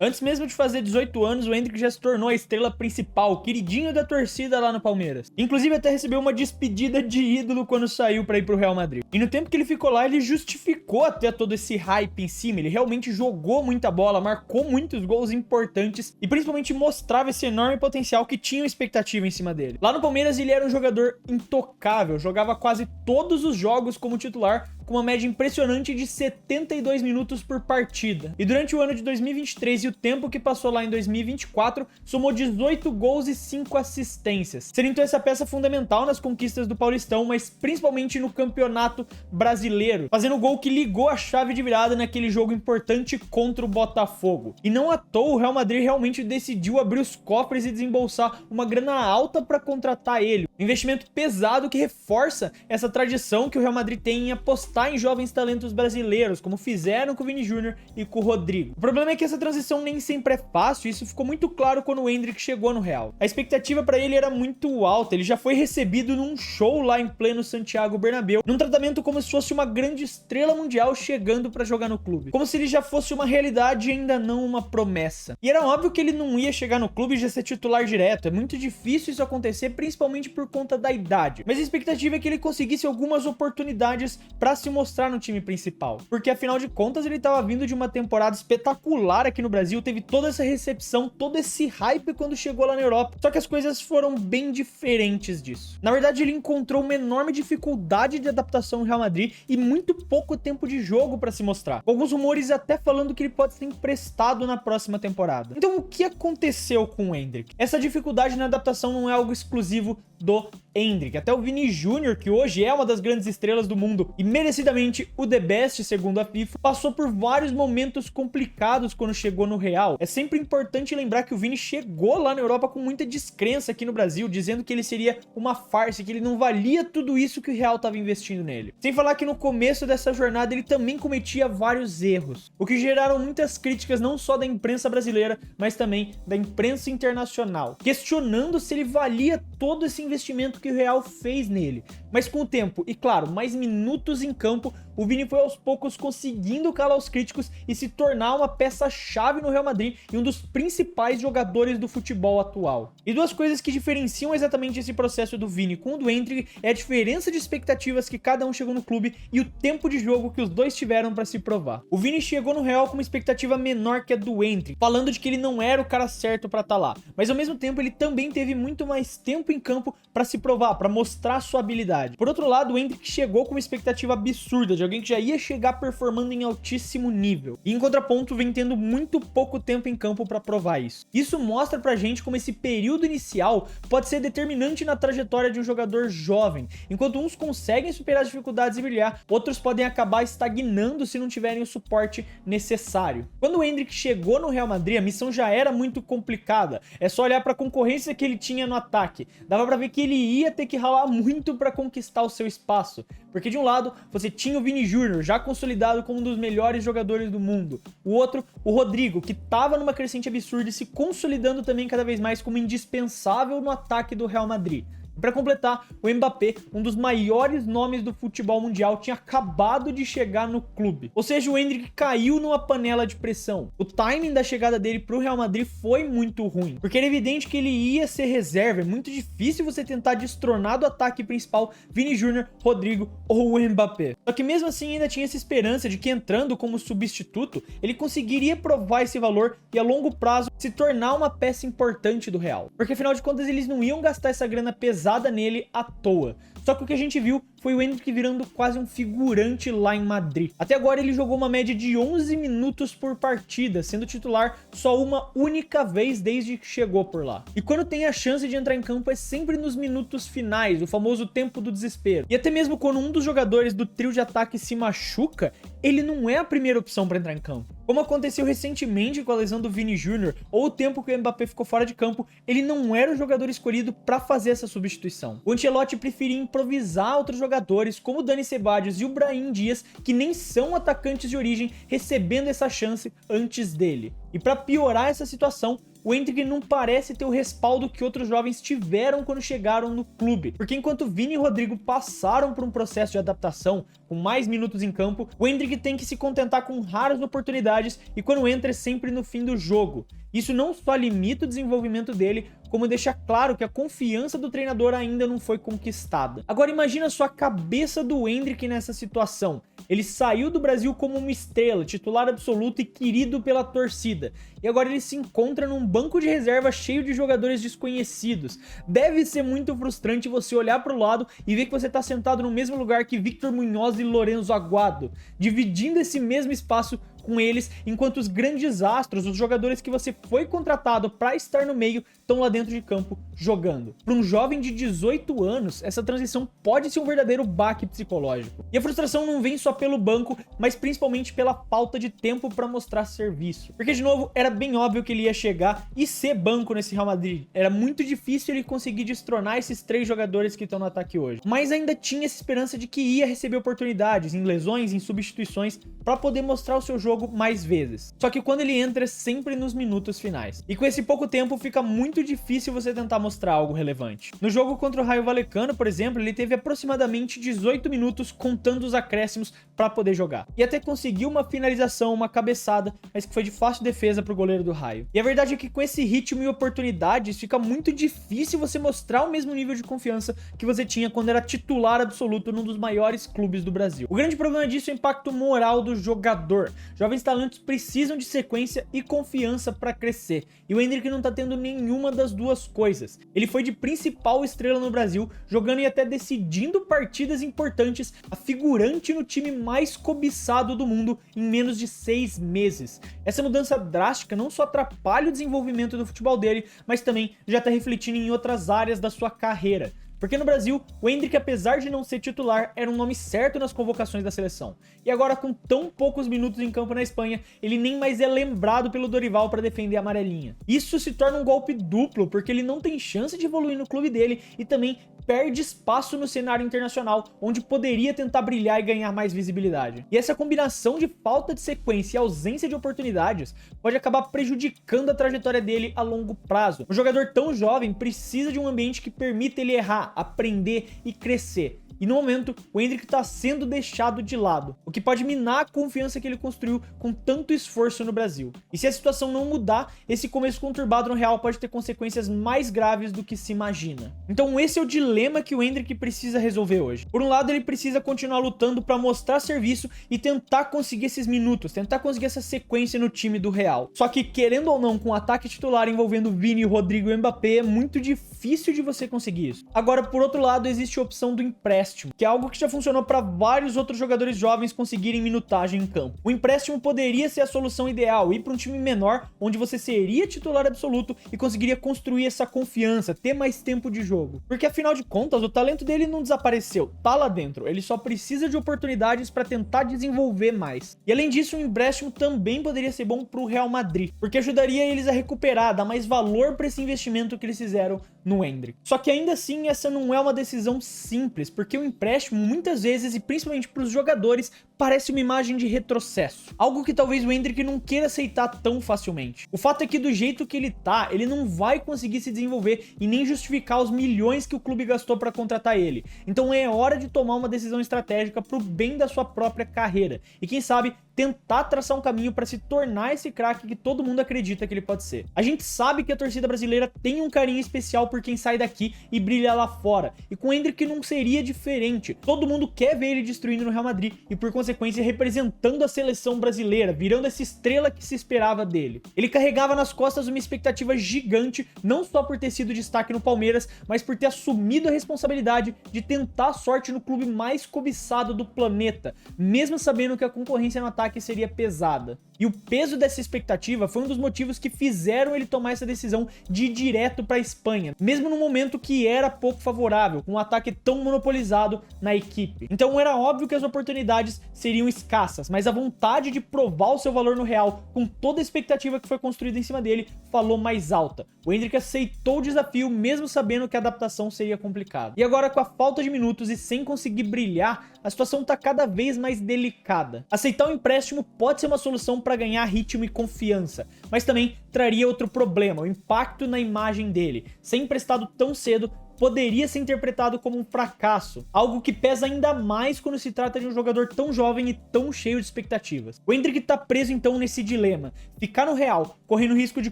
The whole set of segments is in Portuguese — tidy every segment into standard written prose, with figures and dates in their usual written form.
Antes mesmo de fazer 18 anos, o Endrick já se tornou a estrela principal, o queridinho da torcida lá no Palmeiras. Inclusive até recebeu uma despedida de ídolo quando saiu pra ir pro Real Madrid. E no tempo que ele ficou lá, ele justificou até todo esse hype em cima, ele realmente jogou muita bola, marcou muitos gols importantes e principalmente mostrava esse enorme potencial que tinha expectativa em cima dele. Lá no Palmeiras ele era um jogador intocável, jogava quase todos os jogos como titular, com uma média impressionante de 72 minutos por partida. E durante o ano de 2023 e o tempo que passou lá em 2024, somou 18 gols e 5 assistências. Seria então essa peça fundamental nas conquistas do Paulistão, mas principalmente no Campeonato Brasileiro, fazendo o gol que ligou a chave de virada naquele jogo importante contra o Botafogo. E não à toa, o Real Madrid realmente decidiu abrir os cofres e desembolsar uma grana alta para contratar ele. Um investimento pesado que reforça essa tradição que o Real Madrid tem em apostar em jovens talentos brasileiros, como fizeram com o Vini Júnior e com o Rodrigo. O problema é que essa transição nem sempre é fácil, e isso ficou muito claro quando o Endrick chegou no Real. A expectativa para ele era muito alta, ele já foi recebido num show lá em pleno Santiago Bernabéu, num tratamento como se fosse uma grande estrela mundial chegando para jogar no clube, como se ele já fosse uma realidade e ainda não uma promessa. E era óbvio que ele não ia chegar no clube e já ser titular direto, é muito difícil isso acontecer, principalmente por conta da idade, mas a expectativa é que ele conseguisse algumas oportunidades para se mostrar no time principal, porque afinal de contas ele estava vindo de uma temporada espetacular aqui no Brasil, teve toda essa recepção, todo esse hype quando chegou lá na Europa, só que as coisas foram bem diferentes disso. Na verdade ele encontrou uma enorme dificuldade de adaptação no Real Madrid e muito pouco tempo de jogo para se mostrar, com alguns rumores até falando que ele pode ser emprestado na próxima temporada. Então o que aconteceu com o Endrick? Essa dificuldade na adaptação não é algo exclusivo do Endrick, até o Vini Júnior, que hoje é uma das grandes estrelas do mundo e merecidamente o The Best segundo a FIFA, passou por vários momentos complicados quando chegou no Real. É sempre importante lembrar que o Vini chegou lá na Europa com muita descrença aqui no Brasil, dizendo que ele seria uma farsa, que ele não valia tudo isso que o Real estava investindo nele. Sem falar que no começo dessa jornada ele também cometia vários erros, o que geraram muitas críticas não só da imprensa brasileira, mas também da imprensa internacional, questionando se ele valia todo esse investimento que o Real fez nele. Mas com o tempo e claro, mais minutos em campo, o Vini foi aos poucos conseguindo calar os críticos e se tornar uma peça-chave no Real Madrid e um dos principais jogadores do futebol atual. E duas coisas que diferenciam exatamente esse processo do Vini com o do Endrick é a diferença de expectativas que cada um chegou no clube e o tempo de jogo que os dois tiveram para se provar. O Vini chegou no Real com uma expectativa menor que a do Endrick, falando de que ele não era o cara certo para estar lá, mas ao mesmo tempo ele também teve muito mais tempo em campo para se provar, para mostrar sua habilidade. Por outro lado, o Endrick chegou com uma expectativa absurda de alguém que já ia chegar performando em altíssimo nível, e em contraponto vem tendo muito pouco tempo em campo para provar isso. Isso mostra pra gente como esse período inicial pode ser determinante na trajetória de um jogador jovem. Enquanto uns conseguem superar as dificuldades e brilhar, outros podem acabar estagnando se não tiverem o suporte necessário. Quando o Endrick chegou no Real Madrid, a missão já era muito complicada, é só olhar para a concorrência que ele tinha no ataque, dava pra ver que ele ia ter que ralar muito para conquistar o seu espaço, porque de um lado você tinha o Vini Júnior, já consolidado como um dos melhores jogadores do mundo, o outro, o Rodrigo, que estava numa crescente absurda e se consolidando também cada vez mais como indispensável no ataque do Real Madrid. E para completar, o Mbappé, um dos maiores nomes do futebol mundial, tinha acabado de chegar no clube. Ou seja, o Endrick caiu numa panela de pressão. O timing da chegada dele pro Real Madrid foi muito ruim, porque era evidente que ele ia ser reserva. É muito difícil você tentar destronar do ataque principal Vini Júnior, Rodrigo ou o Mbappé. Só que mesmo assim ainda tinha essa esperança de que entrando como substituto, ele conseguiria provar esse valor e a longo prazo se tornar uma peça importante do Real. Porque afinal de contas eles não iam gastar essa grana pesada nele à toa. Só que o que a gente viu foi o Endrick virando quase um figurante lá em Madrid. Até agora ele jogou uma média de 11 minutos por partida, sendo titular só uma única vez desde que chegou por lá. E quando tem a chance de entrar em campo é sempre nos minutos finais, o famoso tempo do desespero. E até mesmo quando um dos jogadores do trio de ataque se machuca, ele não é a primeira opção para entrar em campo. Como aconteceu recentemente com a lesão do Vini Júnior ou o tempo que o Mbappé ficou fora de campo, ele não era o jogador escolhido para fazer essa substituição. O Ancelotti preferia improvisar outros jogadores como o Dani Ceballos e o Brahim Dias, que nem são atacantes de origem, recebendo essa chance antes dele. E para piorar essa situação, o Endrick não parece ter o respaldo que outros jovens tiveram quando chegaram no clube. Porque enquanto Vini e Rodrigo passaram por um processo de adaptação, com mais minutos em campo, o Endrick tem que se contentar com raras oportunidades e quando entra é sempre no fim do jogo. Isso não só limita o desenvolvimento dele, como deixa claro que a confiança do treinador ainda não foi conquistada. Agora imagina só a cabeça do Endrick nessa situação. Ele saiu do Brasil como uma estrela, titular absoluto e querido pela torcida. E agora ele se encontra num banco de reserva cheio de jogadores desconhecidos. Deve ser muito frustrante você olhar para o lado e ver que você está sentado no mesmo lugar que Victor Munhoz e Lorenzo Aguado, dividindo esse mesmo espaço com eles, enquanto os grandes astros, os jogadores que você foi contratado para estar no meio, estão lá dentro de campo jogando. Para um jovem de 18 anos, essa transição pode ser um verdadeiro baque psicológico. E a frustração não vem só pelo banco, mas principalmente pela falta de tempo para mostrar serviço. Porque, de novo, era bem óbvio que ele ia chegar e ser banco nesse Real Madrid. Era muito difícil ele conseguir destronar esses 3 jogadores que estão no ataque hoje. Mas ainda tinha essa esperança de que ia receber oportunidades, em lesões, em substituições, para poder mostrar o seu jogo mais vezes. Só que quando ele entra é sempre nos minutos finais. E com esse pouco tempo fica muito difícil você tentar mostrar algo relevante. No jogo contra o Rayo Vallecano, por exemplo, ele teve aproximadamente 18 minutos contando os acréscimos para poder jogar. E até conseguiu uma finalização, uma cabeçada, mas que foi de fácil defesa pro goleiro do Rayo. E a verdade é que com esse ritmo e oportunidades fica muito difícil você mostrar o mesmo nível de confiança que você tinha quando era titular absoluto num dos maiores clubes do Brasil. O grande problema disso é o impacto moral do jogador. Jovens talentos precisam de sequência e confiança para crescer, e o Endrick não tá tendo nenhuma das duas coisas. Ele foi de principal estrela no Brasil, jogando e até decidindo partidas importantes, a figurante no time mais cobiçado do mundo em menos de 6 meses. Essa mudança drástica não só atrapalha o desenvolvimento do futebol dele, mas também já tá refletindo em outras áreas da sua carreira. Porque no Brasil, o Endrick, apesar de não ser titular, era um nome certo nas convocações da seleção. E agora, com tão poucos minutos em campo na Espanha, ele nem mais é lembrado pelo Dorival para defender a amarelinha. Isso se torna um golpe duplo, porque ele não tem chance de evoluir no clube dele e também perde espaço no cenário internacional, onde poderia tentar brilhar e ganhar mais visibilidade. E essa combinação de falta de sequência e ausência de oportunidades pode acabar prejudicando a trajetória dele a longo prazo. Um jogador tão jovem precisa de um ambiente que permita ele errar, aprender e crescer. E no momento, o Endrick está sendo deixado de lado, o que pode minar a confiança que ele construiu com tanto esforço no Brasil. E se a situação não mudar, esse começo conturbado no Real pode ter consequências mais graves do que se imagina. Então esse é o dilema que o Endrick precisa resolver hoje. Por um lado, ele precisa continuar lutando para mostrar serviço e tentar conseguir esses minutos, tentar conseguir essa sequência no time do Real. Só que, querendo ou não, com o ataque titular envolvendo Vini, Rodrigo e Mbappé, é muito difícil de você conseguir isso. Agora, por outro lado, existe a opção do empréstimo, que é algo que já funcionou para vários outros jogadores jovens conseguirem minutagem em campo. O empréstimo poderia ser a solução ideal, ir para um time menor, onde você seria titular absoluto e conseguiria construir essa confiança, ter mais tempo de jogo. Porque afinal de contas, o talento dele não desapareceu, tá lá dentro, ele só precisa de oportunidades para tentar desenvolver mais. E além disso, o empréstimo também poderia ser bom para o Real Madrid, porque ajudaria eles a recuperar, dar mais valor para esse investimento que eles fizeram no Endrick. Só que ainda assim, essa não é uma decisão simples, porque o empréstimo muitas vezes, e principalmente para os jogadores, parece uma imagem de retrocesso, algo que talvez o Endrick não queira aceitar tão facilmente. O fato é que do jeito que ele tá, ele não vai conseguir se desenvolver e nem justificar os milhões que o clube gastou para contratar ele. Então é hora de tomar uma decisão estratégica pro bem da sua própria carreira e quem sabe tentar traçar um caminho para se tornar esse craque que todo mundo acredita que ele pode ser. A gente sabe que a torcida brasileira tem um carinho especial por quem sai daqui e brilha lá fora, e com o Endrick não seria diferente. Todo mundo quer ver ele destruindo no Real Madrid e por consequência representando a seleção brasileira, virando essa estrela que se esperava dele. Ele carregava nas costas uma expectativa gigante, não só por ter sido destaque no Palmeiras, mas por ter assumido a responsabilidade de tentar a sorte no clube mais cobiçado do planeta, mesmo sabendo que a concorrência no ataque seria pesada. E o peso dessa expectativa foi um dos motivos que fizeram ele tomar essa decisão de ir direto para a Espanha, mesmo no momento que era pouco favorável, com um ataque tão monopolizado na equipe. Então era óbvio que as oportunidades seriam escassas, mas a vontade de provar o seu valor no Real, com toda a expectativa que foi construída em cima dele, falou mais alta. O Endrick aceitou o desafio, mesmo sabendo que a adaptação seria complicada. E agora, com a falta de minutos e sem conseguir brilhar, a situação está cada vez mais delicada. Aceitar o empréstimo pode ser uma solução para para ganhar ritmo e confiança, mas também traria outro problema, o impacto na imagem dele. Ser emprestado tão cedo poderia ser interpretado como um fracasso, algo que pesa ainda mais quando se trata de um jogador tão jovem e tão cheio de expectativas. O Endrick tá preso então nesse dilema, ficar no Real, correndo o risco de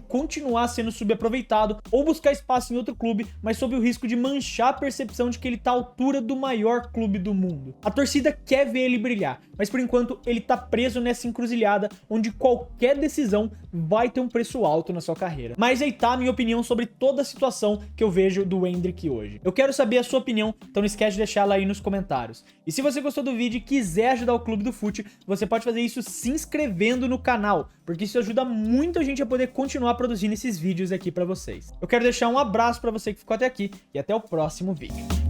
continuar sendo subaproveitado, ou buscar espaço em outro clube, mas sob o risco de manchar a percepção de que ele tá à altura do maior clube do mundo. A torcida quer ver ele brilhar, mas por enquanto ele tá preso nessa encruzilhada onde qualquer decisão vai ter um preço alto na sua carreira. Mas aí tá a minha opinião sobre toda a situação que eu vejo do Endrick hoje. Eu quero saber a sua opinião, então não esquece de deixar ela aí nos comentários. E se você gostou do vídeo e quiser ajudar o Clube do Fute, você pode fazer isso se inscrevendo no canal, porque isso ajuda muito a gente a poder continuar produzindo esses vídeos aqui pra vocês. Eu quero deixar um abraço pra você que ficou até aqui e até o próximo vídeo.